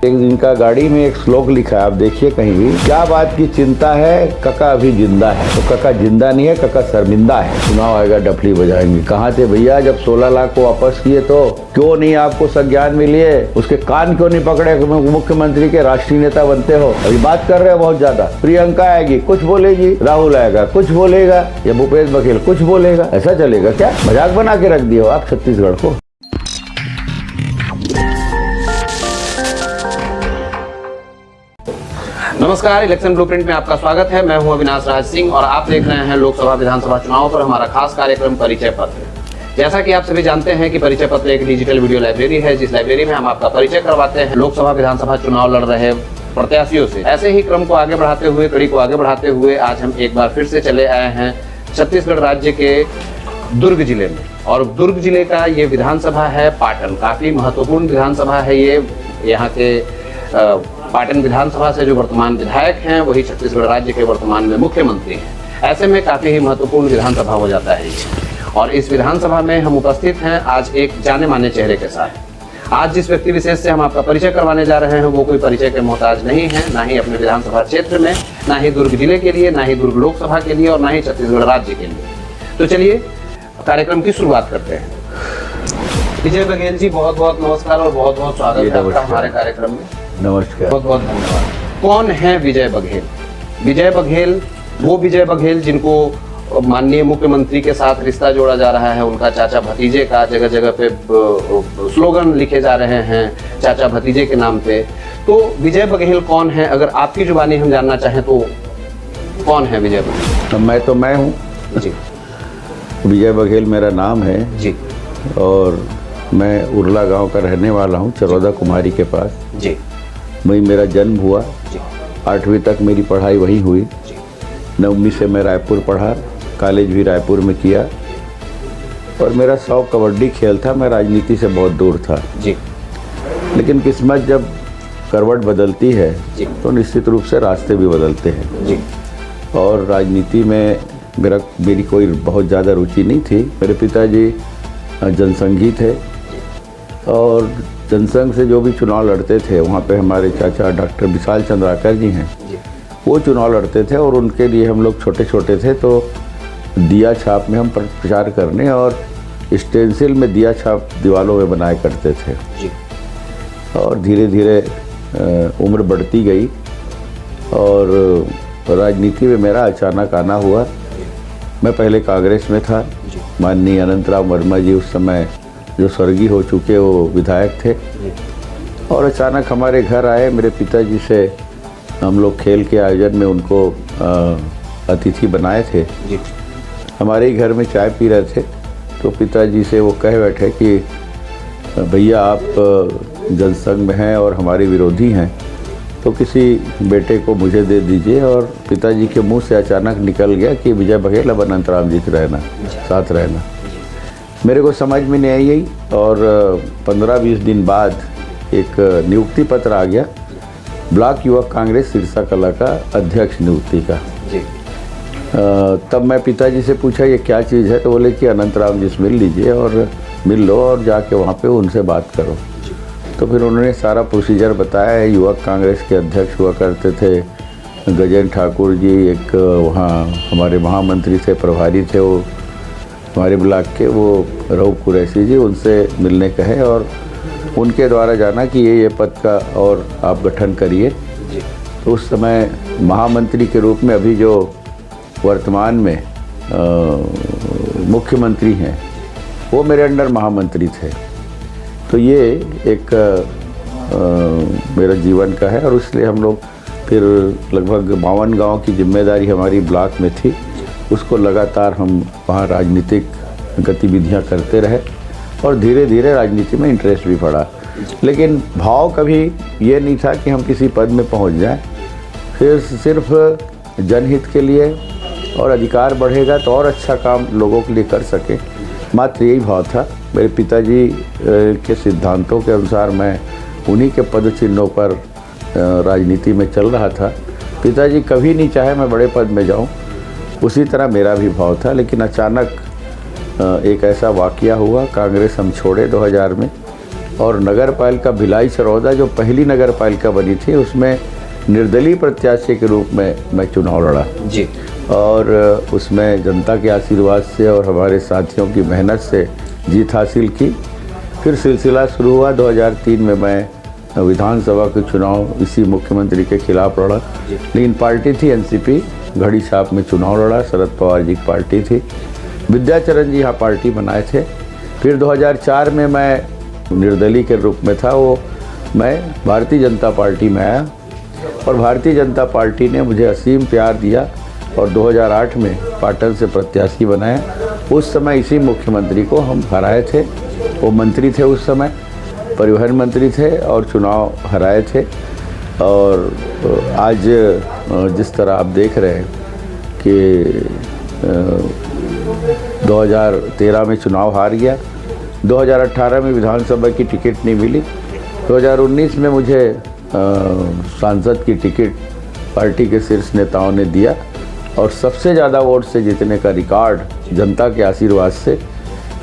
एक दिन का गाड़ी में एक श्लोक लिखा है, आप देखिए कहीं भी, क्या बात की चिंता है, कका अभी जिंदा है। तो कका जिंदा नहीं है, कका शर्मिंदा है। चुनाव आएगा डफली बजाएंगे। कहाँ थे भैया जब 16 लाख को वापस किए? तो क्यों नहीं आपको संज्ञान मिली है? उसके कान क्यों नहीं पकड़े? मुख्यमंत्री के राष्ट्रीय नेता बनते हो, अभी बात कर रहे हो बहुत ज्यादा। प्रियंका आएगी कुछ बोलेगी, राहुल आएगा कुछ बोलेगा, या भूपेश बघेल कुछ बोलेगा। ऐसा चलेगा क्या? मजाक बना के रख दिए हो आप छत्तीसगढ़ को। नमस्कार, इलेक्शन ब्लूप्रिंट में आपका स्वागत है। मैं हूं अविनाश राज सिंह और आप देख रहे हैं लोकसभा विधानसभा चुनाव पर हमारा खास कार्यक्रम परिचय पत्र। जैसा कि आप सभी जानते हैं कि परिचय पत्र एक डिजिटल वीडियो लाइब्रेरी है, जिस लाइब्रेरी में हम आपका परिचय करवाते हैं लोकसभा विधानसभा चुनाव लड़ रहे प्रत्याशियों से। ऐसे ही क्रम को आगे बढ़ाते हुए, कड़ी को आगे बढ़ाते हुए आज हम एक बार फिर से चले आए हैं छत्तीसगढ़ राज्य के दुर्ग जिले में। और दुर्ग जिले का ये विधानसभा है पाटन, काफी महत्वपूर्ण विधानसभा है ये। यहाँ के पाटन विधानसभा से जो वर्तमान विधायक हैं वही छत्तीसगढ़ राज्य के वर्तमान में मुख्यमंत्री हैं। ऐसे में काफी ही महत्वपूर्ण विधानसभा हो जाता है और इस विधानसभा में हम उपस्थित हैं आज एक जाने माने चेहरे के साथ। आज जिस व्यक्ति विशेष से हम आपका परिचय करवाने जा रहे हैं वो कोई परिचय के मोहताज नहीं है, ना ही अपने विधानसभा क्षेत्र में, ना ही दुर्ग जिले के लिए, ना ही दुर्ग लोकसभा के लिए और ना ही छत्तीसगढ़ राज्य के लिए। तो चलिए कार्यक्रम की शुरुआत करते हैं। विजय बघेल जी, बहुत बहुत नमस्कार और बहुत बहुत स्वागत है आपका हमारे कार्यक्रम में। नमस्कार, बहुत बहुत धन्यवाद। कौन है विजय बघेल? विजय बघेल वो विजय बघेल जिनको माननीय मुख्यमंत्री के साथ रिश्ता जोड़ा जा रहा है, उनका चाचा भतीजे का जगह जगह पे स्लोगन लिखे जा रहे हैं चाचा भतीजे के नाम पे। तो विजय बघेल कौन है? अगर आपकी जुबानी हम जानना चाहें तो कौन है विजय बघेल? तो मैं हूँ जी। विजय बघेल मेरा नाम है जी। और मैं उरला गांव का रहने वाला हूँ, चरौदा कुमारी के पास। जी। वहीं मेरा जन्म हुआ। जी। 8वीं तक मेरी पढ़ाई वहीं हुई। जी। 9वीं से मैं रायपुर पढ़ा, कॉलेज भी रायपुर में किया। और मेरा शौक कबड्डी खेल था, मैं राजनीति से बहुत दूर था। जी। लेकिन किस्मत जब करवट बदलती है जी। तो निश्चित रूप से रास्ते भी बदलते हैं। जी। और राजनीति में मेरी कोई बहुत ज़्यादा रुचि नहीं थी। मेरे पिताजी जनसंघी थे और जनसंघ से जो भी चुनाव लड़ते थे वहाँ पे हमारे चाचा डॉक्टर विशाल चंद्राकर जी हैं, वो चुनाव लड़ते थे और उनके लिए हम लोग छोटे छोटे थे तो दिया छाप में हम प्रचार करने और स्टेंसिल में दिया छाप दीवारों में बनाया करते थे। जी। और धीरे धीरे उम्र बढ़ती गई और राजनीति में मेरा अचानक आना हुआ। मैं पहले कांग्रेस में था, माननीय अनंतराम वर्मा जी उस समय जो स्वर्गीय हो चुके वो विधायक थे। और अचानक हमारे घर आए, मेरे पिताजी से हम लोग खेल के आयोजन में उनको अतिथि बनाए थे। जी। हमारे ही घर में चाय पी रहे थे तो पिताजी से वो कह बैठे कि भैया आप जनसंघ में हैं और हमारे विरोधी हैं, तो किसी बेटे को मुझे दे दीजिए। और पिताजी के मुंह से अचानक निकल गया कि विजय बघेल अब अनंतराम जी से साथ रहना। मेरे को समझ में नहीं आई और 15-20 दिन बाद एक नियुक्ति पत्र आ गया ब्लॉक युवक कांग्रेस सिरसा कला का अध्यक्ष नियुक्ति का। जी। तब मैं पिताजी से पूछा ये क्या चीज़ है, तो बोले कि अनंतराम जी से मिल लीजिए और मिल लो और जाके वहाँ पे उनसे बात करो। तो फिर उन्होंने सारा प्रोसीजर बताया। युवक कांग्रेस के अध्यक्ष हुआ करते थे गजेंद्र ठाकुर जी, एक वहाँ हमारे महामंत्री थे, प्रभारी थे वो हमारे ब्लॉक के, वो रऊफ कुरैशी जी, उनसे मिलने कहे और उनके द्वारा जाना कि ये पद का और आप गठन करिए। तो उस समय महामंत्री के रूप में अभी जो वर्तमान में मुख्यमंत्री हैं वो मेरे अंडर महामंत्री थे। तो ये एक मेरा जीवन का है और इसलिए हम लोग फिर लगभग 52 गाँव की जिम्मेदारी हमारी ब्लॉक में थी। उसको लगातार हम वहाँ राजनीतिक गतिविधियाँ करते रहे और धीरे धीरे राजनीति में इंटरेस्ट भी पड़ा। लेकिन भाव कभी ये नहीं था कि हम किसी पद में पहुँच जाएं, फिर सिर्फ जनहित के लिए और अधिकार बढ़ेगा तो और अच्छा काम लोगों के लिए कर सके, मात्र यही भाव था। मेरे पिताजी के सिद्धांतों के अनुसार मैं उन्हीं के पद चिन्हों पर राजनीति में चल रहा था। पिताजी कभी नहीं चाहे मैं बड़े पद में जाऊं, उसी तरह मेरा भी भाव था। लेकिन अचानक एक ऐसा वाकया हुआ, कांग्रेस हम छोड़े 2000 में और नगर पालिका भिलाई सरौदा जो पहली नगर पालिका बनी थी उसमें निर्दलीय प्रत्याशी के रूप में मैं चुनाव लड़ा जी। और उसमें जनता के आशीर्वाद से और हमारे साथियों की मेहनत से जीत हासिल की। फिर सिलसिला शुरू हुआ 2003 में मैं विधानसभा के चुनाव इसी मुख्यमंत्री के खिलाफ लड़ा, लेकिन पार्टी थी एनसीपी, घड़ी छाप में चुनाव लड़ा, शरद पवार जी की पार्टी थी, विद्याचरण जी यहाँ पार्टी बनाए थे। फिर 2004 में मैं निर्दलीय के रूप में था, वो मैं भारतीय जनता पार्टी में आया और भारतीय जनता पार्टी ने मुझे असीम प्यार दिया और 2008 में पाटन से प्रत्याशी बनाया। उस समय इसी मुख्यमंत्री को हम हराए थे, वो मंत्री थे उस समय, परिवहन मंत्री थे और चुनाव हराए थे। और आज जिस तरह आप देख रहे हैं कि 2013 में चुनाव हार गया, 2018 में विधानसभा की टिकट नहीं मिली, 2019 में मुझे सांसद की टिकट पार्टी के शीर्ष नेताओं ने दिया और सबसे ज़्यादा वोट से जीतने का रिकॉर्ड जनता के आशीर्वाद से,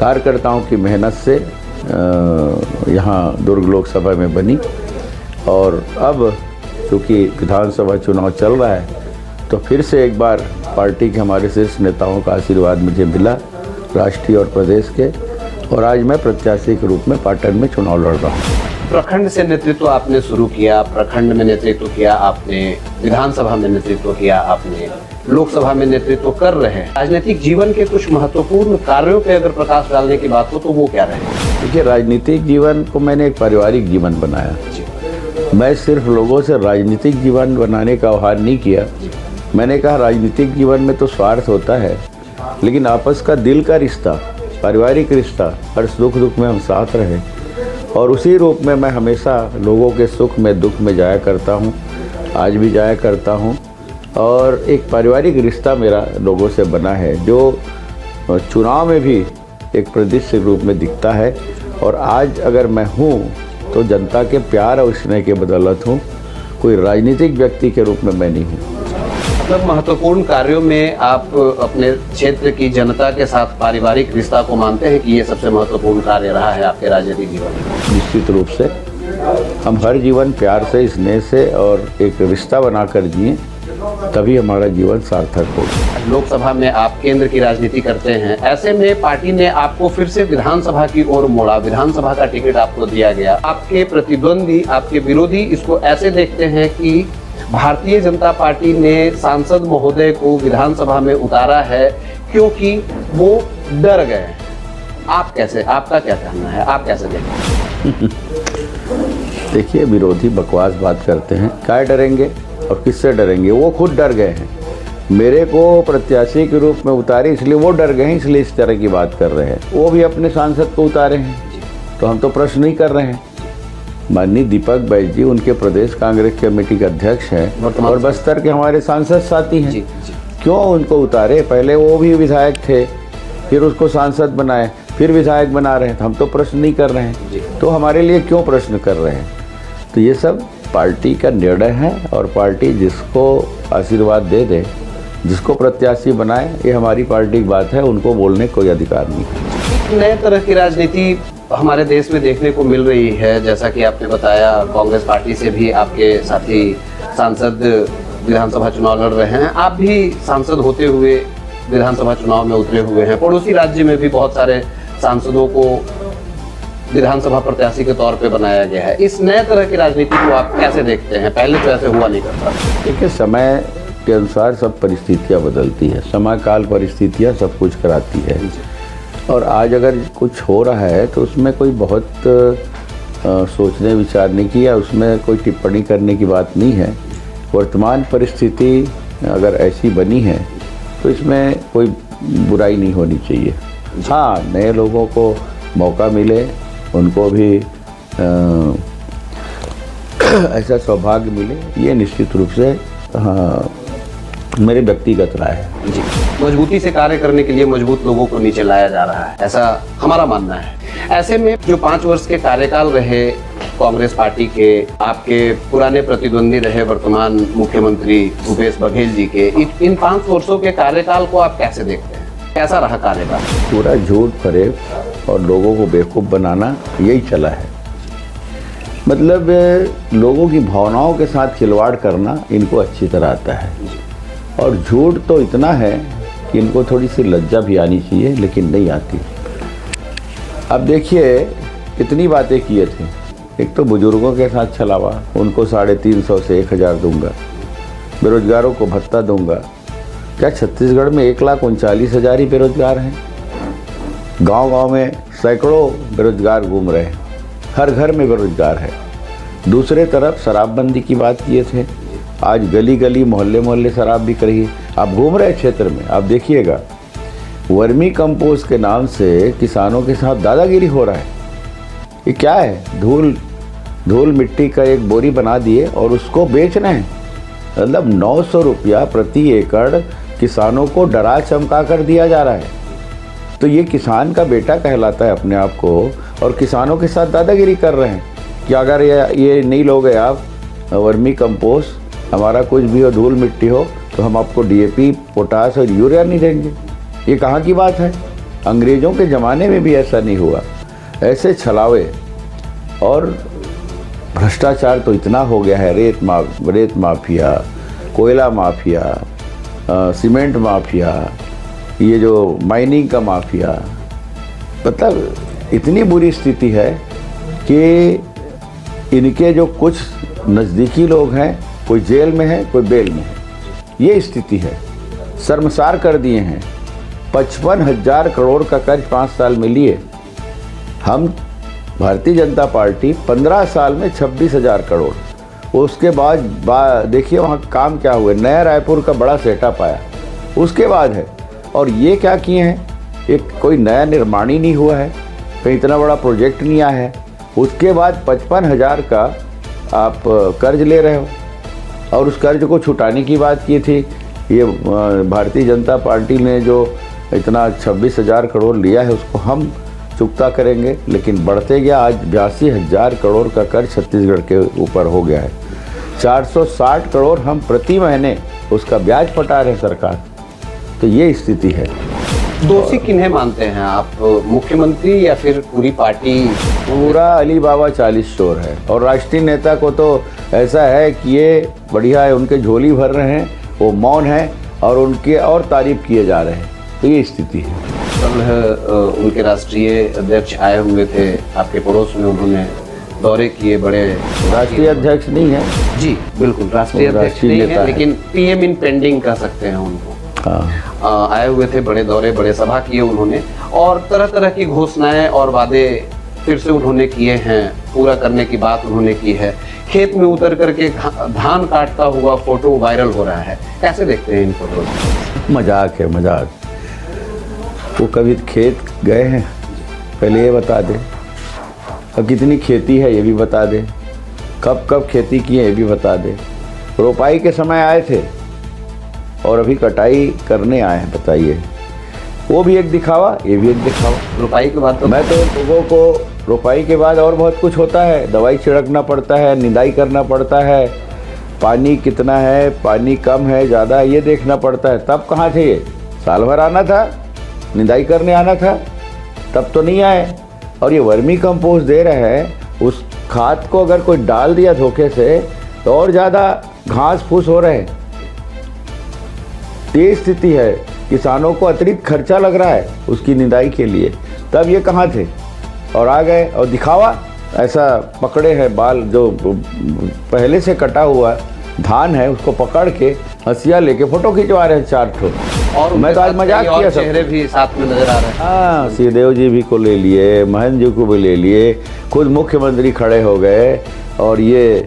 कार्यकर्ताओं की मेहनत से यहाँ दुर्ग लोकसभा में बनी। और अब चूँकि विधानसभा चुनाव चल रहा है तो फिर से एक बार पार्टी के हमारे शीर्ष नेताओं का आशीर्वाद मुझे मिला, राष्ट्रीय और प्रदेश के, और आज मैं प्रत्याशी के रूप में पाटन में चुनाव लड़ रहा हूँ। प्रखंड से नेतृत्व आपने शुरू किया, प्रखंड में नेतृत्व किया आपने, विधानसभा में नेतृत्व किया आपने, लोकसभा में नेतृत्व कर रहे हैं। राजनीतिक जीवन के कुछ महत्वपूर्ण कार्यों पे अगर प्रकाश डालने की बात हो तो वो क्या रहे? देखिए, राजनीतिक जीवन को मैंने एक पारिवारिक जीवन बनाया। मैं सिर्फ लोगों से राजनीतिक जीवन बनाने का आह्वान नहीं किया। मैंने कहा राजनीतिक जीवन में तो स्वार्थ होता है, लेकिन आपस का दिल का रिश्ता, पारिवारिक रिश्ता, हर सुख दुख में हम साथ रहें, और उसी रूप में मैं हमेशा लोगों के सुख में दुख में जाया करता हूँ, आज भी जाया करता हूँ। और एक पारिवारिक रिश्ता मेरा लोगों से बना है जो चुनाव में भी एक प्रदर्शन के रूप में दिखता है। और आज अगर मैं हूँ तो जनता के प्यार और स्नेह के बदौलत हूँ, कोई राजनीतिक व्यक्ति के रूप में मैं नहीं हूँ। मतलब महत्वपूर्ण कार्यों में आप अपने क्षेत्र की जनता के साथ पारिवारिक रिश्ता को मानते हैं कि ये सबसे महत्वपूर्ण कार्य रहा है आपके राजनीतिक जीवन में? निश्चित रूप से हम हर जीवन प्यार से, स्नेह से और एक रिश्ता बनाकर जिए, तभी हमारा जीवन सार्थक होगा। लोकसभा में आप केंद्र की राजनीति करते हैं, ऐसे में पार्टी ने आपको फिर से विधानसभा की ओर मोड़ा, विधानसभा का टिकट आपको दिया गया। आपके प्रतिद्वंदी, आपके विरोधी इसको ऐसे देखते हैं कि भारतीय जनता पार्टी ने सांसद महोदय को विधानसभा में उतारा है क्योंकि वो डर गए। आप कैसे, आपका क्या कहना है, आप कैसे देखते हैं? देखिए, विरोधी बकवास बात करते हैं, क्या डरेंगे और किससे डरेंगे? वो खुद डर गए हैं। मेरे को प्रत्याशी के रूप में उतारे इसलिए वो डर गए हैं, इसलिए इस तरह की बात कर रहे हैं। वो भी अपने सांसद को उतारे हैं, तो हम तो प्रश्न नहीं कर रहे हैं। माननीय दीपक बैज जी उनके प्रदेश कांग्रेस कमेटी के अध्यक्ष हैं और बस्तर के हमारे सांसद साथी हैं। क्यों उनको उतारे? पहले वो भी विधायक थे, फिर उसको सांसद बनाए, फिर विधायक बना रहे हैं, तो हम तो प्रश्न नहीं कर रहे हैं। तो हमारे लिए क्यों प्रश्न कर रहे हैं? तो ये सब पार्टी का निर्णय है और पार्टी जिसको आशीर्वाद दे दे, जिसको प्रत्याशी बनाए, ये हमारी पार्टी की बात है, उनको बोलने कोई अधिकार नहीं। नए तरह की राजनीति हमारे देश में देखने को मिल रही है, जैसा कि आपने बताया कांग्रेस पार्टी से भी आपके साथी सांसद विधानसभा चुनाव लड़ रहे हैं, आप भी सांसद होते हुए विधानसभा चुनाव में उतरे हुए हैं। पड़ोसी राज्य में भी बहुत सारे सांसदों को विधानसभा प्रत्याशी के तौर पे बनाया गया है। इस नए तरह की राजनीति को आप कैसे देखते हैं? पहले तो ऐसे हुआ नहीं करता। देखिए, समय के अनुसार सब परिस्थितियाँ बदलती है, समय काल परिस्थितियाँ सब कुछ कराती है। और आज अगर कुछ हो रहा है तो उसमें कोई बहुत सोचने विचारने की या उसमें कोई टिप्पणी करने की बात नहीं है। वर्तमान परिस्थिति अगर ऐसी बनी है तो इसमें कोई बुराई नहीं होनी चाहिए। हाँ, नए लोगों को मौका मिले, उनको भी ऐसा सौभाग्य मिले, ये निश्चित रूप से मेरे व्यक्तिगत राय है। जी, मजबूती से कार्य करने के लिए मजबूत लोगों को नीचे लाया जा रहा है, ऐसा हमारा मानना है। ऐसे में जो 5 वर्ष के कार्यकाल रहे कांग्रेस पार्टी के, आपके पुराने प्रतिद्वंदी रहे वर्तमान मुख्यमंत्री भूपेश बघेल जी के, इन 5 वर्षों के कार्यकाल को आप कैसे देखते हैं? कैसा रहा कार्यकाल? पूरा झूठ फरेब और लोगों को बेवकूफ़ बनाना, यही चला है। मतलब लोगों की भावनाओं के साथ खिलवाड़ करना इनको अच्छी तरह आता है, और झूठ तो इतना है कि इनको थोड़ी सी लज्जा भी आनी चाहिए, लेकिन नहीं आती। अब देखिए कितनी बातें किए थे। एक तो बुजुर्गों के साथ छलावा, उनको 350 से 1000 दूंगा, बेरोजगारों को भत्ता दूंगा। क्या छत्तीसगढ़ में 1,39,000 ही बेरोजगार हैं? गांव-गांव में सैकड़ों बेरोजगार घूम रहे हैं, हर घर में बेरोजगार है। दूसरे तरफ शराबबंदी की बात किए थे, आज गली गली मोहल्ले मोहल्ले शराब बिक रही है। आप घूम रहे क्षेत्र में, आप देखिएगा वर्मी कंपोस्ट के नाम से किसानों के साथ दादागिरी हो रहा है। ये क्या है? धूल मिट्टी का एक बोरी बना दिए और उसको बेच रहे हैं। मतलब 900 रुपया प्रति एकड़ किसानों को डरा चमका कर दिया जा रहा है। तो ये किसान का बेटा कहलाता है अपने आप को, और किसानों के साथ दादागिरी कर रहे हैं कि अगर ये नहीं लोगे आप वर्मी कंपोस्ट, हमारा कुछ भी हो, धूल मिट्टी हो, तो हम आपको DAP, पोटास और यूरिया नहीं देंगे। ये कहाँ की बात है? अंग्रेज़ों के ज़माने में भी ऐसा नहीं हुआ। ऐसे छलावे और भ्रष्टाचार तो इतना हो गया है, रेत माफिया, कोयला माफिया, सीमेंट माफिया, ये जो माइनिंग का माफिया, मतलब इतनी बुरी स्थिति है कि इनके जो कुछ नज़दीकी लोग हैं, कोई जेल में है, कोई बेल में है। ये स्थिति है, शर्मसार कर दिए हैं। 55,000 करोड़ का कर्ज 5 साल में लिए। हम भारतीय जनता पार्टी 15 साल में 26,000 करोड़। उसके बाद देखिए वहाँ काम क्या हुए, नया रायपुर का बड़ा सेटअप आया, उसके बाद है। और ये क्या किए हैं, एक कोई नया निर्माण ही नहीं हुआ है, कहीं इतना बड़ा प्रोजेक्ट नहीं आया है। उसके बाद 55,000 का आप कर्ज ले रहे हो, और उस कर्ज को छुटाने की बात की थी। ये भारतीय जनता पार्टी ने जो इतना 26,000 करोड़ लिया है उसको हम चुकता करेंगे, लेकिन बढ़ते गया। आज 82,000 करोड़ का कर्ज छत्तीसगढ़ के ऊपर हो गया है। 460 करोड़ हम प्रति महीने उसका ब्याज पटा रहे हैं सरकार। तो ये स्थिति है। दोषी किन्हें मानते हैं आप, मुख्यमंत्री या फिर पूरी पार्टी? पूरा अली बाबा 40 चोर है। और राष्ट्रीय नेता को तो ऐसा है कि ये बढ़िया है, उनके झोली भर रहे हैं, वो मौन है और उनके और तारीफ किए जा रहे हैं। तो ये स्थिति है। कल उनके राष्ट्रीय अध्यक्ष आए हुए थे आपके पड़ोस में, उन्होंने दौरे किए बड़े। राष्ट्रीय अध्यक्ष नहीं है जी, बिल्कुल राष्ट्रीय अध्यक्ष नहीं है, लेकिन PM इन पेंडिंग कह सकते हैं उनको। हाँ। आए हुए थे, बड़े दौरे, बड़े सभा किए उन्होंने, और तरह तरह की घोषणाएं और वादे फिर से उन्होंने किए हैं, पूरा करने की बात उन्होंने की है। खेत में उतर करके धान काटता हुआ फोटो वायरल हो रहा है, कैसे देखते हैं इन फोटो? मजाक है, मजाक। वो कभी खेत गए हैं पहले ये बता दे, और कितनी खेती है ये भी बता दे, कब कब खेती की है ये भी बता दे। रोपाई के समय आए थे और अभी कटाई करने आए हैं, बताइए। वो भी एक दिखावा, ये भी एक दिखावा। रोपाई के बाद तो मैं तो लोगों को, रोपाई के बाद और बहुत कुछ होता है, दवाई छिड़कना पड़ता है, निदाई करना पड़ता है, पानी कितना है, पानी कम है, ज़्यादा है, ये देखना पड़ता है। तब कहाँ थे ये? साल भर आना था, निदाई करने आना था, तब तो नहीं आए। और ये वर्मी कंपोस्ट दे रहे हैं, उस खाद को अगर कोई डाल दिया धोखे से तो और ज़्यादा घास फूस हो रहे हैं। ये स्थिति है, किसानों को अतिरिक्त खर्चा लग रहा है उसकी निदाई के लिए। तब ये कहाँ थे? और आ गए और दिखावा, ऐसा पकड़े हैं बाल, जो पहले से कटा हुआ धान है उसको पकड़ के हंसिया लेके फोटो खिंचवा रहे हैं 4 ठो। और मैं तो आज मजाक किया, सब चेहरे भी साथ में नजर आ रहे हैं। हाँ, सिंहदेव जी भी को ले लिए, महेंद्र जी को भी ले लिए, खुद मुख्यमंत्री खड़े हो गए। और ये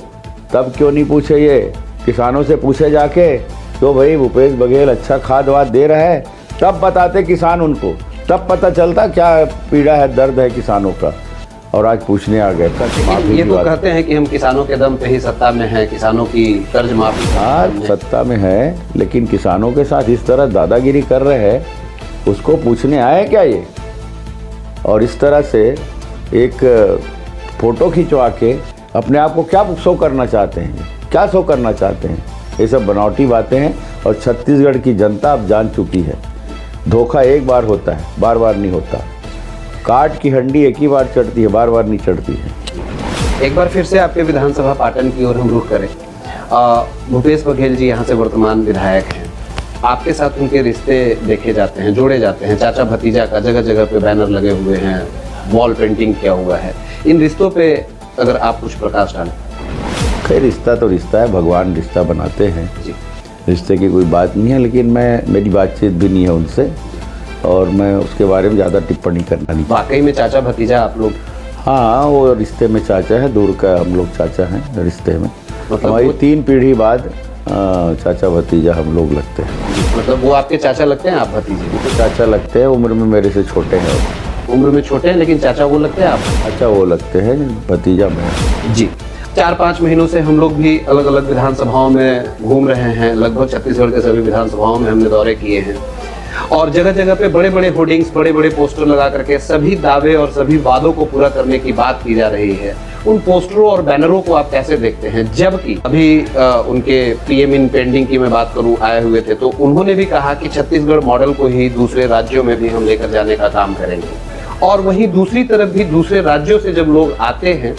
तब क्यों नहीं पूछे, ये किसानों से पूछे जाके, तो भाई भूपेश बघेल अच्छा खाद वाद दे रहा है, तब बताते किसान उनको, तब पता चलता क्या पीड़ा है, दर्द है किसानों का। और आज पूछने आ गए। ये तो कहते हैं कि हम किसानों के दम पे ही सत्ता में हैं, किसानों की कर्ज माफी। हाँ, सत्ता में है, लेकिन किसानों के साथ इस तरह दादागिरी कर रहे हैं, उसको पूछने आए क्या ये? और इस तरह से एक फोटो खिंचवा के अपने आप को क्या शो करना चाहते हैं, क्या शो करना चाहते हैं? ये सब बनावटी बातें हैं। और छत्तीसगढ़ की जनता अब जान चुकी है, धोखा एक बार होता है, बार बार नहीं होता। काट की हंडी एक ही बार चढ़ती है, बार बार नहीं चढ़ती है। एक बार फिर से आपके विधानसभा पाटन की ओर हम रुख करें। भूपेश बघेल जी यहाँ से वर्तमान विधायक हैं, आपके साथ उनके रिश्ते देखे जाते हैं, जोड़े जाते हैं। चाचा भतीजा का जगह जगह पे बैनर लगे हुए हैं, वॉल पेंटिंग किया हुआ है। इन रिश्तों पे अगर आप कुछ प्रकाश डालें। खैर रिश्ता तो रिश्ता है, भगवान रिश्ता बनाते हैं जी, रिश्ते की कोई बात नहीं है, लेकिन मेरी बातचीत भी नहीं है उनसे और मैं उसके बारे में ज़्यादा टिप्पणी करना नहीं। वाकई में चाचा भतीजा आप लोग? हाँ, वो रिश्ते में चाचा है, दूर का हम लोग चाचा हैं रिश्ते में। मतलब हमारी 3 पीढ़ी बाद चाचा भतीजा हम लोग लगते हैं। मतलब वो आपके चाचा लगते हैं, आप भतीजे? तो चाचा लगते हैं, उम्र में मेरे से छोटे हैं। उम्र में छोटे हैं लेकिन चाचा वो लगते हैं आप? अच्छा, वो लगते हैं, भतीजा मैं। जी। 4-5 महीनों से हम लोग भी अलग अलग विधानसभाओं में घूम रहे हैं। लगभग छत्तीसगढ़ के सभी विधानसभाओं में हमने दौरे किए हैं और जगह जगह पे बड़े बड़े होर्डिंग्स, बड़े बड़े पोस्टर लगा करके सभी दावे और सभी वादों को पूरा करने की बात की जा रही है। उन पोस्टरों और बैनरों को आप कैसे देखते हैं? जबकि अभी उनके पीएम इन पेंडिंग की मैं बात करूं आए हुए थे, तो उन्होंने भी कहा कि छत्तीसगढ़ मॉडल को ही दूसरे राज्यों में भी हम लेकर जाने का काम करेंगे। और वहीं दूसरी तरफ भी दूसरे राज्यों से जब लोग आते हैं,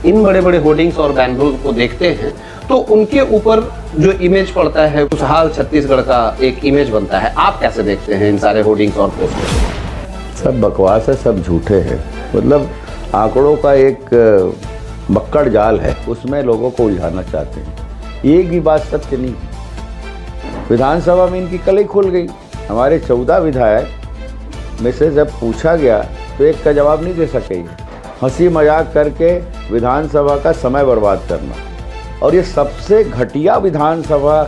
इन बड़े बड़े होर्डिंग्स और बैनरों को देखते हैं, तो उनके ऊपर जो इमेज पड़ता है, खुशहाल छत्तीसगढ़ का एक इमेज बनता है। आप कैसे देखते हैं इन सारे होर्डिंग्स और पोस्टर? सब बकवास है, सब झूठे हैं। मतलब आंकड़ों का एक बक्कड़ जाल है, उसमें लोगों को उलझाना चाहते हैं। एक भी बात सत्य नहीं। विधानसभा में इनकी कल ही खुल गई। हमारे 14 विधायक में से जब पूछा गया तो एक का जवाब नहीं दे सके। हंसी मजाक करके विधानसभा का समय बर्बाद करना, और ये सबसे घटिया विधानसभा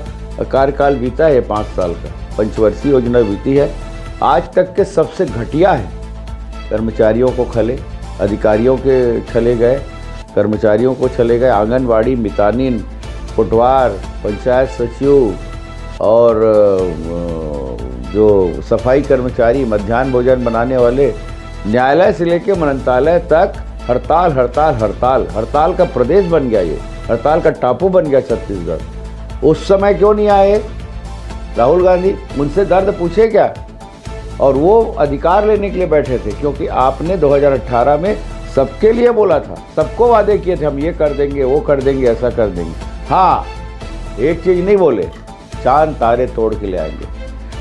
कार्यकाल बीता है 5 साल का। पंचवर्षीय योजना बीती है, आज तक के सबसे घटिया है। कर्मचारियों को खले, अधिकारियों के चले गए, कर्मचारियों को चले गए, आंगनवाड़ी, मितानिन, पटवार, पंचायत सचिव और जो सफाई कर्मचारी, मध्याह्न भोजन बनाने वाले, न्यायालय से लेकर मंत्रालय तक हड़ताल हड़ताल हड़ताल। हड़ताल का प्रदेश बन गया, ये हड़ताल का टापू बन गया छत्तीसगढ़। उस समय क्यों नहीं आए राहुल गांधी? उनसे दर्द पूछे क्या? और वो अधिकार लेने के लिए बैठे थे, क्योंकि आपने 2018 में सबके लिए बोला था, सबको वादे किए थे, हम ये कर देंगे, वो कर देंगे, ऐसा कर देंगे। हाँ, एक चीज़ नहीं बोले, चांद तारे तोड़ के ले आएंगे।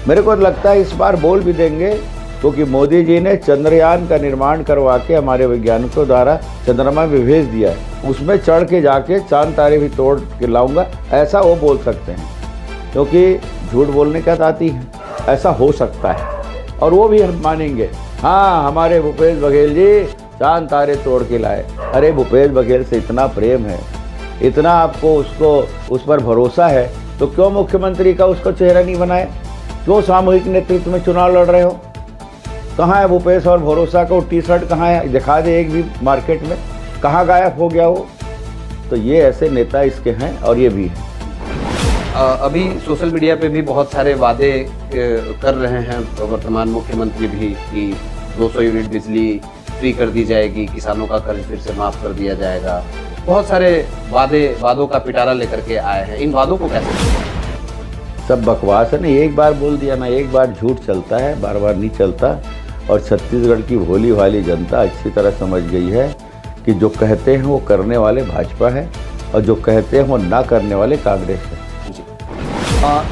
मेरे को लगता है इस बार बोल भी देंगे, क्योंकि मोदी जी ने चंद्रयान का निर्माण करवा के हमारे वैज्ञानिकों द्वारा चंद्रमा में भेज दिया है। उसमें चढ़ के जाके चांद तारे भी तोड़ के लाऊंगा, ऐसा वो बोल सकते हैं, क्योंकि झूठ बोलने का आती है। ऐसा हो सकता है और वो भी हम मानेंगे। हाँ, हमारे भूपेश बघेल जी चांद तारे तोड़ के लाए। अरे भूपेश बघेल से इतना प्रेम है, इतना आपको उस पर भरोसा है, तो क्यों मुख्यमंत्री का उसको चेहरा नहीं बनाए? क्यों सामूहिक नेतृत्व में चुनाव लड़ रहे हो? कहाँ है भूपेश और भरोसा का टी-शर्ट? कहाँ है? दिखा दे एक भी मार्केट में। कहाँ गायब हो गया वो? तो ये ऐसे नेता इसके हैं और ये भी हैं। अभी सोशल मीडिया पे भी बहुत सारे वादे कर रहे हैं वर्तमान मुख्यमंत्री भी कि 200 यूनिट बिजली फ्री कर दी जाएगी, किसानों का कर्ज फिर से माफ़ कर दिया जाएगा। बहुत सारे वादों का पिटारा लेकर के आए हैं। इन वादों को कैसे? सब बकवास है ना। एक बार बोल दिया ना, एक बार झूठ चलता है, बार बार नहीं चलता। और छत्तीसगढ़ की भोली भाली जनता अच्छी तरह समझ गई है कि जो कहते हैं वो करने वाले भाजपा है और जो कहते हैं वो ना करने वाले कांग्रेस है।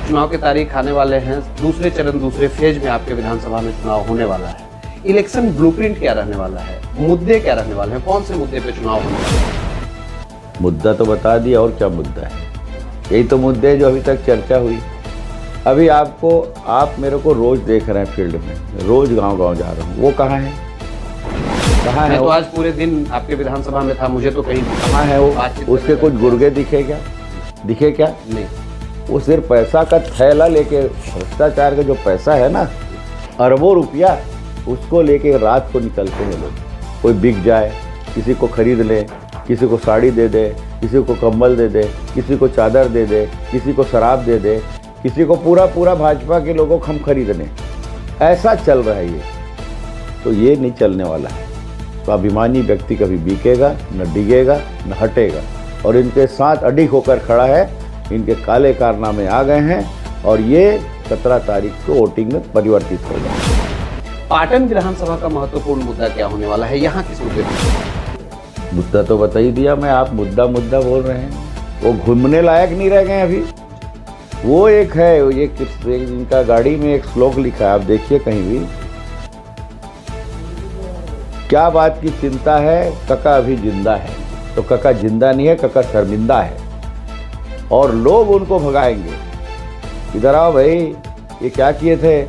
चुनाव की तारीख आने वाले हैं, दूसरे चरण, दूसरे फेज में आपके विधानसभा में चुनाव होने वाला है। इलेक्शन ब्लूप्रिंट क्या रहने वाला है? मुद्दे क्या रहने वाले हैं? कौन से मुद्दे पे चुनाव होने वाला है? मुद्दा तो बता दिया, और क्या मुद्दा है? यही तो मुद्दे हैं जो अभी तक चर्चा हुई। अभी आप मेरे को रोज देख रहे हैं फील्ड में, रोज गांव-गांव जा रहा हूँ। वो कहाँ है? कहाँ है? तो आज पूरे दिन आपके विधानसभा में था, मुझे तो कहीं कहाँ है वो? उसके कुछ गुर्गे दिखे क्या? दिखे क्या? नहीं। वो सिर्फ पैसा का थैला लेके, भ्रष्टाचार का जो पैसा है ना, अरबों रुपया, उसको लेके रात को निकलते हैं लोग। कोई बिक जाए, किसी को खरीद ले, किसी को साड़ी दे दे, किसी को कंबल दे दे, किसी को चादर दे दे, किसी को शराब दे दे, किसी को पूरा भाजपा के लोगों को हम खरीद लें। ऐसा चल रहा है ये। तो ये नहीं चलने वाला है। स्वाभिमानी व्यक्ति कभी बिकेगा न, डिगेगा न हटेगा। और इनके साथ अडिग होकर खड़ा है। इनके काले कारनामे आ गए हैं और ये 17 तारीख को वोटिंग में परिवर्तित होगा। पाटन विधानसभा का महत्वपूर्ण मुद्दा क्या होने वाला है? यहाँ किस मुद्दे पर? मुद्दा तो बता ही दिया मैं, आप मुद्दा मुद्दा बोल रहे हैं। वो घूमने लायक नहीं रह गए अभी। वो एक है, ये इनका गाड़ी में एक श्लोक लिखा है, आप देखिए कहीं भी, क्या बात की चिंता है, कका अभी जिंदा है। तो कका जिंदा नहीं है, कका शर्मिंदा है और लोग उनको भगाएंगे। इधर आओ भाई, ये क्या किए थे,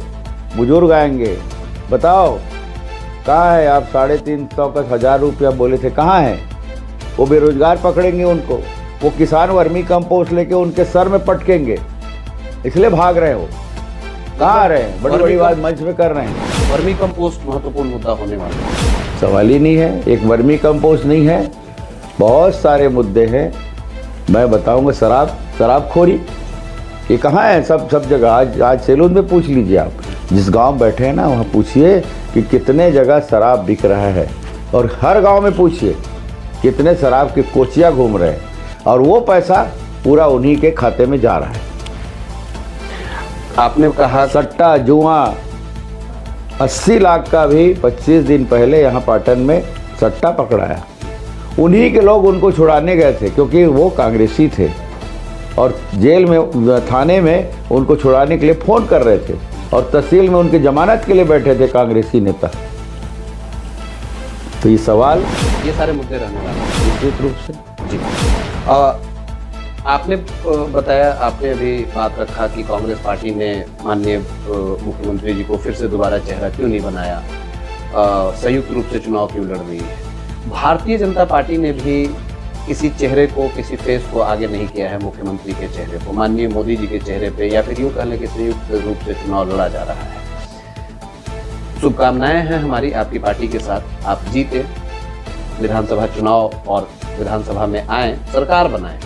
बुजुर्ग आएंगे, बताओ कहाँ है आप, 350 का 1000 रुपया बोले थे, कहाँ है? वो बेरोजगार पकड़ेंगे उनको, वो किसान वर्मी कंपोस्ट लेके उनके सर में पटकेंगे, इसलिए भाग रहे हो। कहाँ आ रहे हैं? बड़ी बड़ी बात मंच में कर रहे हैं। वर्मी कंपोस्ट महत्वपूर्ण मुद्दा होने वाला है। सवाल ही नहीं है, एक वर्मी कंपोस्ट नहीं है, बहुत सारे मुद्दे हैं। मैं बताऊंगा, शराबखोरी ये कहाँ है? सब जगह। आज सैलून में पूछ लीजिए, आप जिस गांव बैठे हैं ना, वहाँ पूछिए कि कितने जगह शराब बिक रहा है, और हर गांव में पूछिए कितने शराब के कोचिया घूम रहे हैं, और वो पैसा पूरा उन्हीं के खाते में जा रहा है। आपने कहा सट्टा जुआ 80 लाख का भी 25 दिन पहले यहाँ पाटन में सट्टा पकड़ाया। उन्हीं के लोग उनको छुड़ाने गए थे, क्योंकि वो कांग्रेसी थे और जेल में, थाने में उनको छुड़ाने के लिए फ़ोन कर रहे थे, और तहसील में उनकी जमानत के लिए बैठे थे कांग्रेसी नेता। तो ये सवाल, ये सारे मुद्दे रहने वाले हैं निश्चित रूप से। जी। आपने बताया, आपने अभी बात रखा कि कांग्रेस पार्टी ने माननीय मुख्यमंत्री जी को फिर से दोबारा चेहरा क्यों नहीं बनाया, संयुक्त रूप से चुनाव क्यों लड़ रही है। भारतीय जनता पार्टी ने भी किसी चेहरे को, किसी फेस को आगे नहीं किया है मुख्यमंत्री के चेहरे को, माननीय मोदी जी के चेहरे पे, या फिर यूँ कह लें कि संयुक्त रूप से चुनाव लड़ा जा रहा है। शुभकामनाएं हैं हमारी आपकी पार्टी के साथ, आप जीते, विधानसभा चुनाव और विधानसभा में आए, सरकार बनाएं।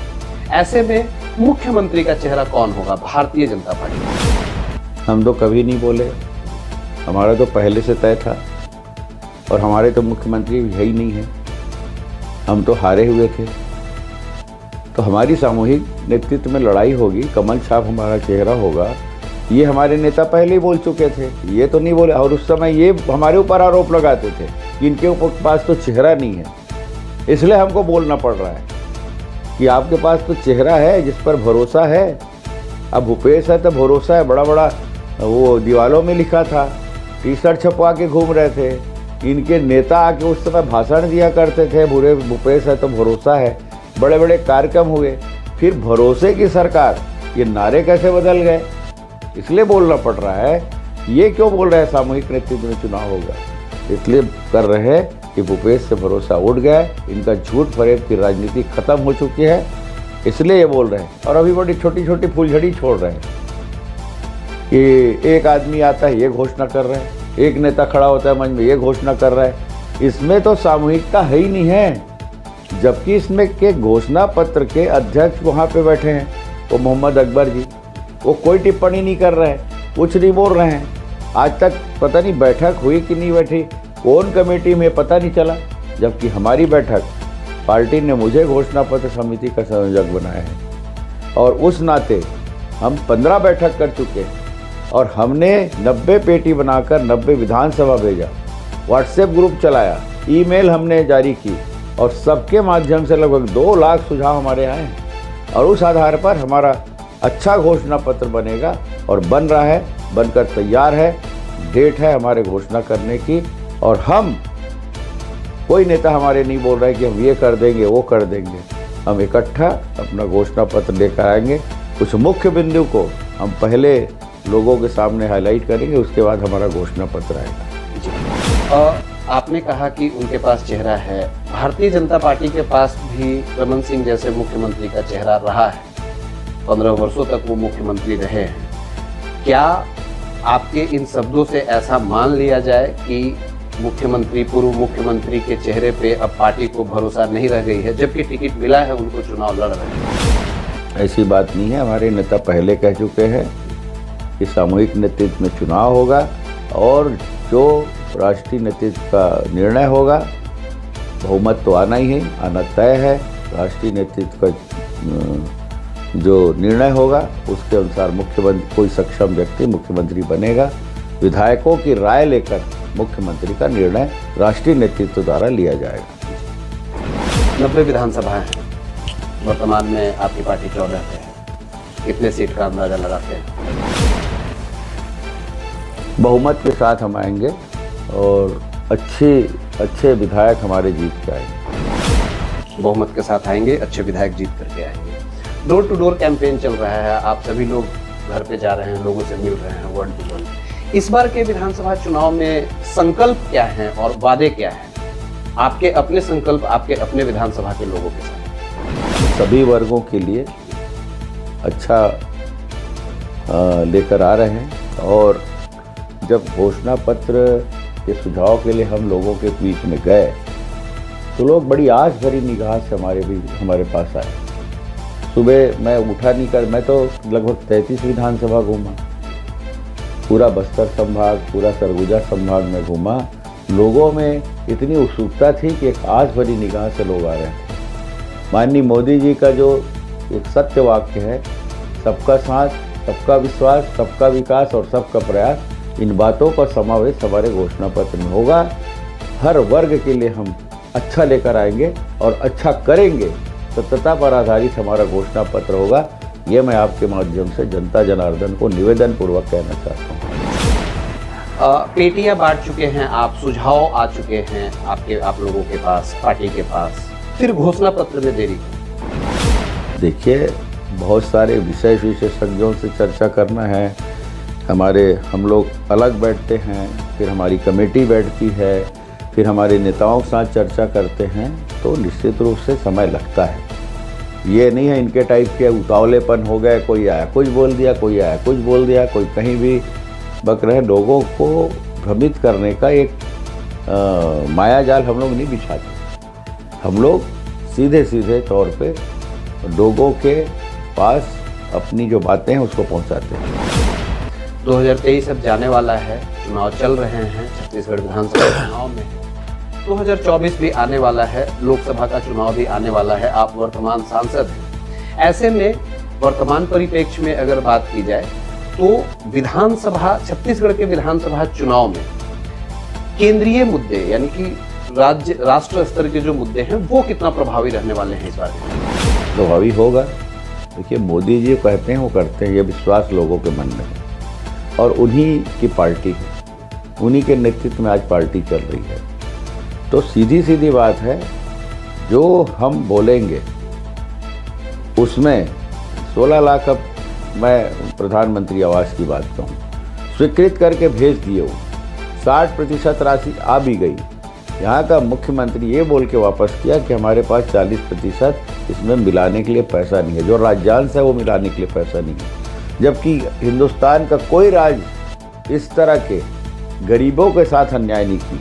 ऐसे में मुख्यमंत्री का चेहरा कौन होगा भारतीय जनता पार्टी में? हम तो कभी नहीं बोले, हमारा तो पहले से तय था, और हमारे तो मुख्यमंत्री है ही नहीं है, हम तो हारे हुए थे। तो हमारी सामूहिक नेतृत्व में लड़ाई होगी, कमल छाप हमारा चेहरा होगा, ये हमारे नेता पहले ही बोल चुके थे, ये तो नहीं बोले। और उस समय ये हमारे ऊपर आरोप लगाते थे कि इनके ऊपर पास तो चेहरा नहीं है, इसलिए हमको बोलना पड़ रहा है कि आपके पास तो चेहरा है जिस पर भरोसा है। अब भूपेश है तो भरोसा है, बड़ा बड़ा वो दीवालों में लिखा था, टी-शर्ट छपवा के घूम रहे थे, इनके नेता आके उस समय भाषण दिया करते थे, बुरे भूपेश है तो भरोसा है, बड़े बड़े कार्यक्रम हुए, फिर भरोसे की सरकार, ये नारे कैसे बदल गए? इसलिए बोलना पड़ रहा है। ये क्यों बोल रहे हैं सामूहिक नेतृत्व में चुनाव होगा? इसलिए कर रहे हैं कि भूपेश से भरोसा उठ गया है, इनका झूठ फरेब की राजनीति खत्म हो चुकी है, इसलिए ये बोल रहे हैं। और अभी बड़ी छोटी छोटी फूलझड़ी छोड़ रहे हैं कि एक आदमी आता है ये घोषणा कर रहे हैं, एक नेता खड़ा होता है मंच में ये घोषणा कर रहा है। इसमें तो सामूहिकता है ही नहीं है। जबकि इसमें के घोषणा पत्र के अध्यक्ष वहाँ पे बैठे हैं, वो मोहम्मद अकबर जी, वो कोई टिप्पणी नहीं कर रहे हैं, कुछ नहीं बोल रहे हैं। आज तक पता नहीं बैठक हुई कि नहीं बैठी, कौन कमेटी में पता नहीं चला। जबकि हमारी बैठक, पार्टी ने मुझे घोषणा पत्र समिति का संयोजक बनाया है, और उस नाते हम 15 बैठक कर चुके हैं, और हमने 90 पेटी बनाकर 90 विधानसभा भेजा, व्हाट्सएप ग्रुप चलाया, ईमेल हमने जारी की, और सबके माध्यम से लगभग 2 लाख सुझाव हमारे आए हैं। और उस आधार पर हमारा अच्छा घोषणा पत्र बनेगा, और बन रहा है, बनकर तैयार है, डेट है हमारे घोषणा करने की। और हम, कोई नेता हमारे नहीं बोल रहा है कि हम ये कर देंगे वो कर देंगे, हम इकट्ठा अपना घोषणा पत्र लेकर आएंगे। कुछ मुख्य बिंदु को हम पहले लोगों के सामने हाईलाइट करेंगे, उसके बाद हमारा घोषणा पत्र आएगा। आपने कहा कि उनके पास चेहरा है, भारतीय जनता पार्टी के पास भी रमन सिंह जैसे मुख्यमंत्री का चेहरा रहा है, 15 वर्षों तक वो मुख्यमंत्री रहे हैं। क्या आपके इन शब्दों से ऐसा मान लिया जाए कि मुख्यमंत्री, पूर्व मुख्यमंत्री के चेहरे पे अब पार्टी को भरोसा नहीं रह गई है, जबकि टिकट मिला है उनको, चुनाव लड़ रहे हैं? ऐसी बात नहीं है, हमारे नेता पहले कह चुके हैं कि सामूहिक नेतृत्व में चुनाव होगा, और जो राष्ट्रीय नेतृत्व का निर्णय होगा, बहुमत तो आना ही है, आना तय है। राष्ट्रीय नेतृत्व का जो निर्णय होगा उसके अनुसार मुख्यमंत्री, कोई सक्षम व्यक्ति मुख्यमंत्री बनेगा। विधायकों की राय लेकर मुख्यमंत्री का निर्णय राष्ट्रीय नेतृत्व द्वारा लिया जाएगा। 90 विधानसभाएं हैं वर्तमान में, आपकी पार्टी 14 पे है, कितने सीट का अंदाजा लगाते हैं? बहुमत के साथ हम आएंगे और अच्छे विधायक हमारे जीत के आएंगे। बहुमत के साथ आएंगे, अच्छे विधायक जीत करके आएंगे। डोर टू डोर कैंपेन चल रहा है, आप सभी लोग घर पे जा रहे हैं, लोगों से मिल रहे हैं 1 to 1। इस बार के विधानसभा चुनाव में संकल्प क्या हैं और वादे क्या हैं? आपके अपने संकल्प, आपके अपने विधानसभा के लोगों के साथ। सभी वर्गों के लिए अच्छा लेकर आ रहे हैं और जब घोषणा पत्र के सुझाव के लिए हम लोगों के बीच में गए तो लोग बड़ी आस भरी निगाह से हमारे पास आए। सुबह मैं उठा नहीं कर, मैं तो लगभग 33 विधानसभा घूमा, पूरा बस्तर संभाग, पूरा सरगुजा संभाग में घूमा। लोगों में इतनी उत्सुकता थी कि एक आस भरी निगाह से लोग आ रहे थे। माननीय मोदी जी का जो एक सत्य वाक्य है, सबका साथ, सबका विश्वास, सबका विकास और सबका प्रयास, इन बातों का समावेश हमारे घोषणा पत्र में होगा। हर वर्ग के लिए हम अच्छा लेकर आएंगे और अच्छा करेंगे, सत्यता पर आधारित हमारा घोषणा पत्र होगा। ये मैं आपके माध्यम से जनता जनार्दन को निवेदन पूर्वक कहना चाहता हूँ। पेटियां बांट चुके हैं आप, सुझाव आ चुके हैं आप लोगों के पास, पार्टी के पास, फिर घोषणा पत्र में देरी? देखिए, बहुत सारे विशेषज्ञों से चर्चा करना है। हम लोग अलग बैठते हैं, फिर हमारी कमेटी बैठती है, फिर हमारे नेताओं के साथ चर्चा करते हैं, तो निश्चित रूप से समय लगता है। ये नहीं है इनके टाइप के उतावलेपन हो गए, कोई आया कुछ बोल दिया, कोई आया कुछ बोल दिया, कोई कहीं भी बक रहे। लोगों को भ्रमित करने का एक माया जाल हम लोग नहीं बिछाते। हम लोग सीधे सीधे तौर पे लोगों के पास अपनी जो बातें हैं उसको पहुंचाते हैं। 2023 अब जाने वाला है, चुनाव चल रहे हैं, छत्तीसगढ़ विधानसभा चुनाव में 2024 भी आने वाला है, लोकसभा का चुनाव भी आने वाला है। आप वर्तमान सांसद हैं, ऐसे में वर्तमान परिप्रेक्ष्य में अगर बात की जाए तो विधानसभा, छत्तीसगढ़ के विधानसभा चुनाव में केंद्रीय मुद्दे यानी कि राष्ट्र स्तर के जो मुद्दे हैं वो कितना प्रभावी रहने वाले हैं इस बार? प्रभावी होगा। देखिए, मोदी जी कहते हैं वो करते हैं, ये विश्वास लोगों के मन में है और उन्हीं की पार्टी है, उन्हीं के नेतृत्व में आज पार्टी चल रही है। तो सीधी सीधी बात है, जो हम बोलेंगे उसमें 16 लाख, अब मैं प्रधानमंत्री आवास की बात कहूँ, स्वीकृत करके भेज दिए हूँ, 60% राशि आ भी गई। यहाँ का मुख्यमंत्री ये बोल के वापस किया कि हमारे पास 40% इसमें मिलाने के लिए पैसा नहीं है, जो राज्यांश है वो मिलाने के लिए पैसा नहीं है। जबकि हिंदुस्तान का कोई राज्य इस तरह के गरीबों के साथ अन्याय नहीं की,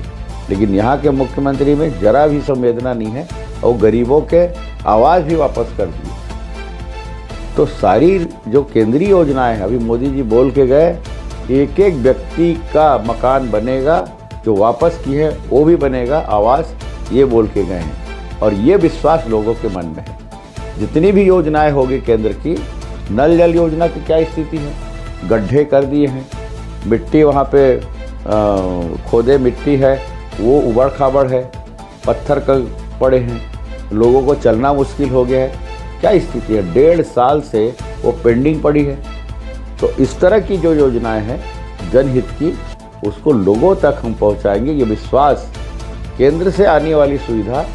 लेकिन यहाँ के मुख्यमंत्री में जरा भी संवेदना नहीं है और गरीबों के आवाज़ भी वापस कर दिए। तो सारी जो केंद्रीय योजनाएं हैं, अभी मोदी जी बोल के गए, एक एक व्यक्ति का मकान बनेगा, जो वापस की है वो भी बनेगा, आवास, ये बोल के गए हैं और ये विश्वास लोगों के मन में है। जितनी भी योजनाएं होगी केंद्र की, नल जल योजना की क्या स्थिति है? गड्ढे कर दिए हैं, मिट्टी वहाँ पे खोदे मिट्टी है, वो उबड़ खाबड़ है, पत्थर पड़े हैं, लोगों को चलना मुश्किल हो गया है। क्या स्थिति है? 1.5 साल से वो पेंडिंग पड़ी है। तो इस तरह की जो योजनाएं हैं जनहित की, उसको लोगों तक हम पहुंचाएंगे। ये विश्वास, केंद्र से आने वाली सुविधा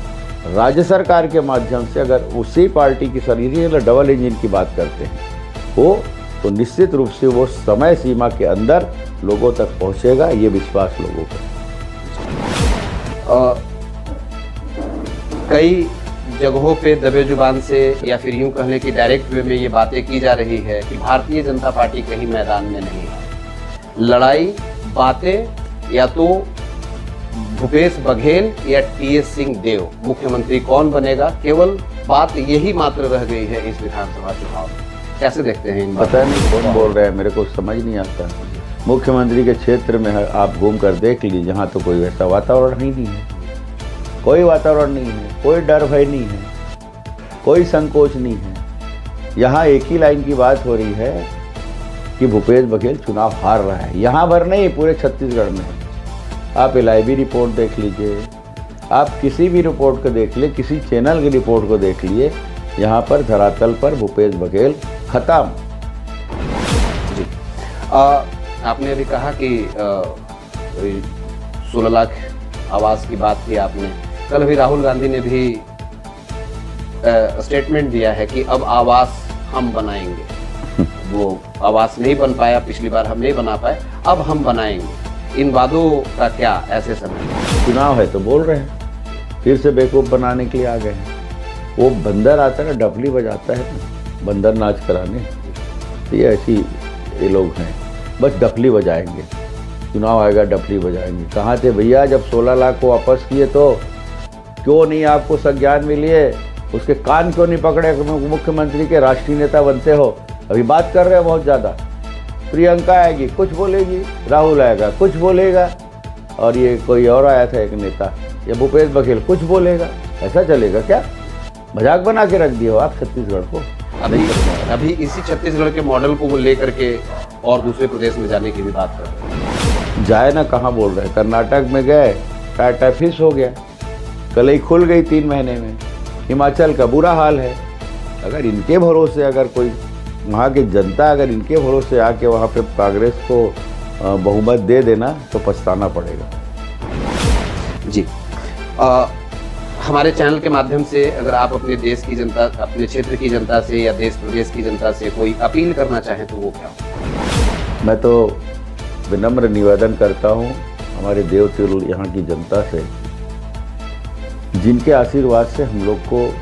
राज्य सरकार के माध्यम से अगर उसी पार्टी की सर्विस, डबल इंजन की बात करते हैं वो, तो निश्चित रूप से वो समय सीमा के अंदर लोगों तक पहुंचेगा, ये विश्वास लोगों का। कई जगहों पे दबे जुबान से या फिर यूं कहने की डायरेक्ट वे में ये बातें की जा रही है कि भारतीय जनता पार्टी कहीं मैदान में नहीं है। लड़ाई, बातें या तो भूपेश बघेल या टीएस सिंहदेव, मुख्यमंत्री कौन बनेगा, केवल बात यही मात्र रह गई है इस विधानसभा चुनाव में। कैसे देखते हैं इन? पता नहीं कौन बोल रहा है, मेरे को समझ नहीं आता। मुख्यमंत्री के क्षेत्र में आप घूम कर देख लीजिए, जहाँ तो कोई वैसा वातावरण ही नहीं है, कोई वातावरण नहीं है, कोई डर भय नहीं है, कोई संकोच नहीं है। यहाँ एक ही लाइन की बात हो रही है कि भूपेश बघेल चुनाव हार रहा है। यहाँ भर नहीं, पूरे छत्तीसगढ़ में। आप LIB रिपोर्ट देख लीजिए, आप किसी भी रिपोर्ट को देख लिए, किसी चैनल की रिपोर्ट को देख लिए, यहाँ पर धरातल पर भूपेश बघेल खत्म। जी आपने अभी कहा कि 16 लाख आवास की बात की आपने। कल भी राहुल गांधी ने भी स्टेटमेंट दिया है कि अब आवास हम बनाएंगे। वो आवास नहीं बन पाया, पिछली बार हम नहीं बना पाए, अब हम बनाएंगे। इन वादों का क्या ऐसे समय? चुनाव है तो बोल रहे हैं, फिर से बेवकूफ़ बनाने के लिए आ गए हैं। वो बंदर आता है ना, डफली बजाता है ना, बंदर नाच कराने, तो ये ऐसी ये लोग हैं, बस डफली बजाएंगे। चुनाव आएगा डफली बजाएंगे। कहाँ थे भैया जब 16 लाख को वापस किए? तो क्यों नहीं आपको संज्ञान में लिए? उसके कान क्यों नहीं पकड़े? मुख्यमंत्री के राष्ट्रीय नेता बनते हो, अभी बात कर रहे हो बहुत ज़्यादा। प्रियंका आएगी कुछ बोलेगी, राहुल आएगा कुछ बोलेगा, और ये कोई और आया था एक नेता, ये भूपेश बघेल कुछ बोलेगा। ऐसा चलेगा क्या? मजाक बना के रख दिए हो आप छत्तीसगढ़ को। अभी इसी छत्तीसगढ़ के मॉडल को लेकर के और दूसरे प्रदेश में जाने की भी बात कर रहे हैं। जाए ना, कहाँ बोल रहे हैं? कर्नाटक में गए, टाटा फिश हो गया, कलई खुल गई 3 महीने में। हिमाचल का बुरा हाल है। अगर इनके भरोसे, अगर कोई वहाँ की जनता अगर इनके भरोसे आके वहाँ पे कांग्रेस को बहुमत दे देना तो पछताना पड़ेगा। जी हमारे चैनल के माध्यम से अगर आप अपने देश की जनता, अपने क्षेत्र की जनता से या देश प्रदेश की जनता से कोई अपील करना चाहें तो वो क्या हो? मैं तो विनम्र निवेदन करता हूँ हमारे देव तिरुल यहाँ की जनता से, जिनके आशीर्वाद से हम लोग को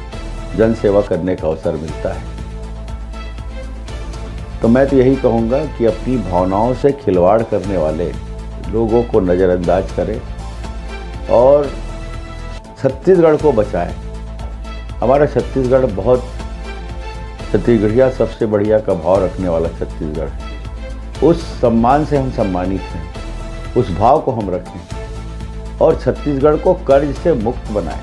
जन सेवा करने का अवसर मिलता है। तो मैं तो यही कहूँगा कि अपनी भावनाओं से खिलवाड़ करने वाले लोगों को नज़रअंदाज करें और छत्तीसगढ़ को बचाएं। हमारा छत्तीसगढ़ बहुत, छत्तीसगढ़िया सबसे बढ़िया का भाव रखने वाला छत्तीसगढ़ है। उस सम्मान से हम सम्मानित हैं, उस भाव को हम रखें और छत्तीसगढ़ को कर्ज से मुक्त बनाएं।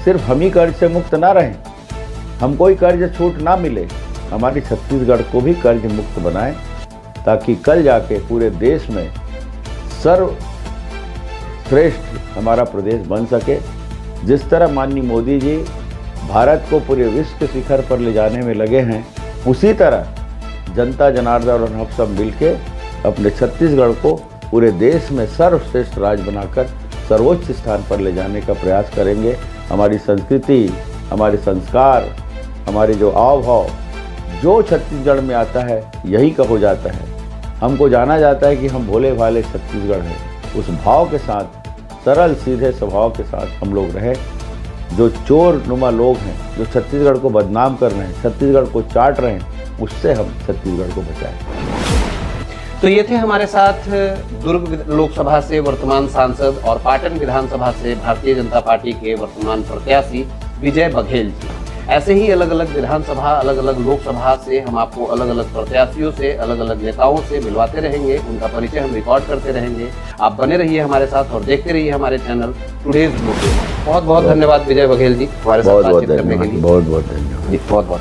सिर्फ हम ही कर्ज से मुक्त ना रहें, हमको ही कर्ज छूट ना मिले, हमारी छत्तीसगढ़ को भी कर्ज मुक्त बनाएं, ताकि कल जाके पूरे देश में सर्वश्रेष्ठ हमारा प्रदेश बन सके। जिस तरह माननीय मोदी जी भारत को पूरे विश्व के शिखर पर ले जाने में लगे हैं, उसी तरह जनता जनार्दन और हम सब मिलके अपने छत्तीसगढ़ को पूरे देश में सर्वश्रेष्ठ राज्य बनाकर सर्वोच्च स्थान पर ले जाने का प्रयास करेंगे। हमारी संस्कृति, हमारे संस्कार, हमारे जो आव भाव जो छत्तीसगढ़ में आता है, यही का हो जाता है। हमको जाना जाता है कि हम भोले भाले छत्तीसगढ़ हैं। उस भाव के साथ, सरल सीधे स्वभाव के साथ हम लोग रहें। जो चोर नुमा लोग हैं, जो छत्तीसगढ़ को बदनाम कर रहे हैं, छत्तीसगढ़ को चाट रहे हैं, उससे हम छत्तीसगढ़ को बचाएं। तो ये थे हमारे साथ दुर्ग लोकसभा से वर्तमान सांसद और पाटन विधानसभा से भारतीय जनता पार्टी के वर्तमान प्रत्याशी विजय बघेल जी। ऐसे ही अलग अलग विधानसभा, अलग अलग लोकसभा से हम आपको अलग अलग प्रत्याशियों से, अलग अलग नेताओं से मिलवाते रहेंगे, उनका परिचय हम रिकॉर्ड करते रहेंगे। आप बने रहिए हमारे साथ और देखते रहिए हमारे चैनल टुडेज ब्लूप्रिंट। बहुत बहुत धन्यवाद विजय बघेल जी हमारे साथ बातचीत करने के लिए। बहुत बहुत धन्यवाद। बहुत बहुत